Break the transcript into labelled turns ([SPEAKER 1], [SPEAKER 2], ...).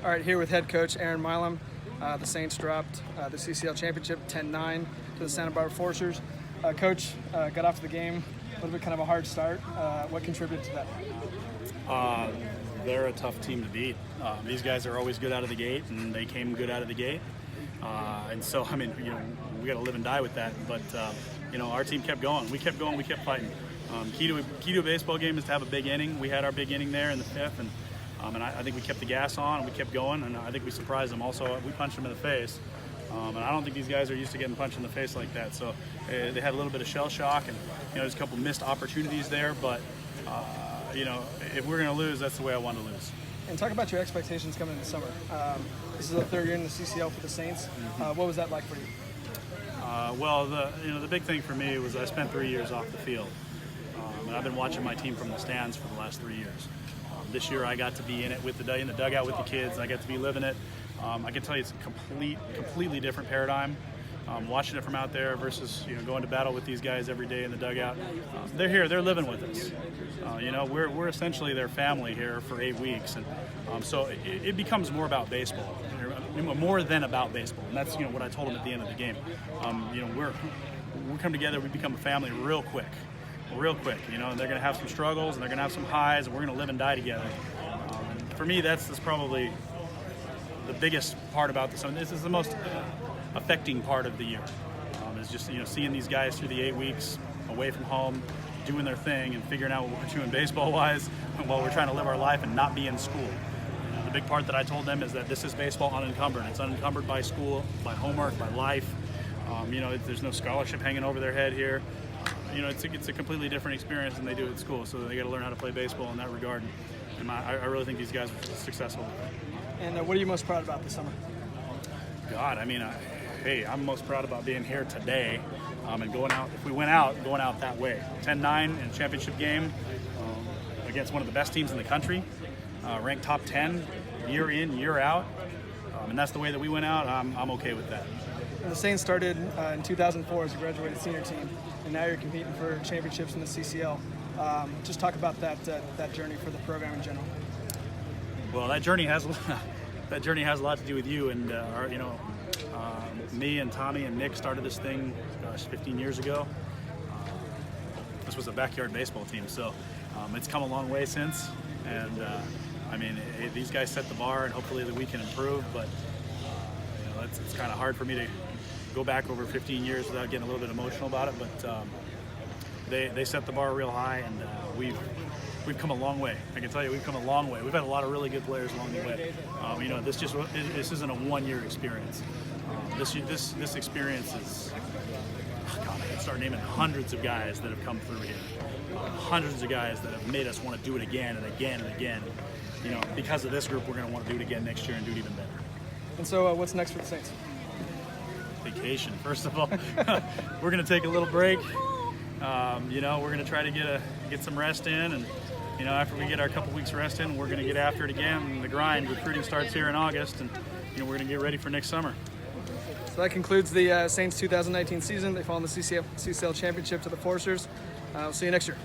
[SPEAKER 1] All right, here with head coach Aaron Milam. The Saints dropped the CCL Championship 10-9 to the Santa Barbara Forcers. Coach, got off to the game, a little bit kind of a hard start. What contributed to that?
[SPEAKER 2] They're a tough team to beat. These guys are always good out of the gate, and they came good out of the gate. And so, I mean, we got to live and die with that. But, our team kept going. We kept going. We kept fighting. Key to a baseball game is to have a big inning. We had our big inning there in the fifth, and I think we kept the gas on and we kept going, and I think we surprised them. Also, we punched them in the face, and I don't think these guys are used to getting punched in the face like that. So they had a little bit of shell shock, and there's a couple missed opportunities there. But if we're going to lose, that's the way I want to lose.
[SPEAKER 1] And talk about your expectations coming in the summer. This is the third year in the CCL for the Saints. What was that like for you?
[SPEAKER 2] The big thing for me was I spent 3 years off the field, and I've been watching my team from the stands for the last 3 years. This year I got to be in it in the dugout with the kids. I got to be living it. I can tell you it's a completely different paradigm. Watching it from out there versus going to battle with these guys every day in the dugout. They're here, they're living with us. We're essentially their family here for 8 weeks, and so it becomes more about baseball, more than about baseball. And that's what I told them at the end of the game. We come together, we become a family real quick. And they're going to have some struggles and they're going to have some highs, and we're going to live and die together. For me, that's probably the biggest part about this. This is the most affecting part of the year. Is just seeing these guys through the 8 weeks away from home, doing their thing and figuring out what we're doing baseball-wise while we're trying to live our life and not be in school. The big part that I told them is that this is baseball unencumbered. It's unencumbered by school, by homework, by life. There's no scholarship hanging over their head here. It's a completely different experience than they do at school, so they got to learn how to play baseball in that regard. And I really think these guys were successful with it.
[SPEAKER 1] And what are you most proud about this summer?
[SPEAKER 2] God, I'm most proud about being here today and going out. If we went out, going out that way. 10-9 in a championship game against one of the best teams in the country, ranked top 10 year in, year out. And that's the way that we went out. I'm okay with that.
[SPEAKER 1] The Saints started in 2004 as a graduated senior team, and now you're competing for championships in the CCL. Just talk about that journey for the program in general.
[SPEAKER 2] Well, that journey has a lot to do with you, and me and Tommy and Nick started this thing 15 years ago. This was a backyard baseball team, so it's come a long way since. And these guys set the bar, and hopefully that we can improve. But it's kind of hard for me to go back over 15 years without getting a little bit emotional about it. But they set the bar real high, and we've come a long way. I can tell you, we've come a long way. We've had a lot of really good players along the way. This isn't a one-year experience. This experience is, God, I can start naming hundreds of guys that have come through here. Hundreds of guys that have made us want to do it again and again and again. Because of this group, we're going to want to do it again next year and do it even better.
[SPEAKER 1] And so what's next for the Saints?
[SPEAKER 2] Vacation, first of all. We're going to take a little break. We're going to try to get some rest in, and after we get our couple weeks rest in, we're going to get after it again. And the grind, recruiting starts here in August, and we're going to get ready for next summer.
[SPEAKER 1] So that concludes the Saints 2019 season. They fall in the CCL Championship to the Forcers. We'll see you next year.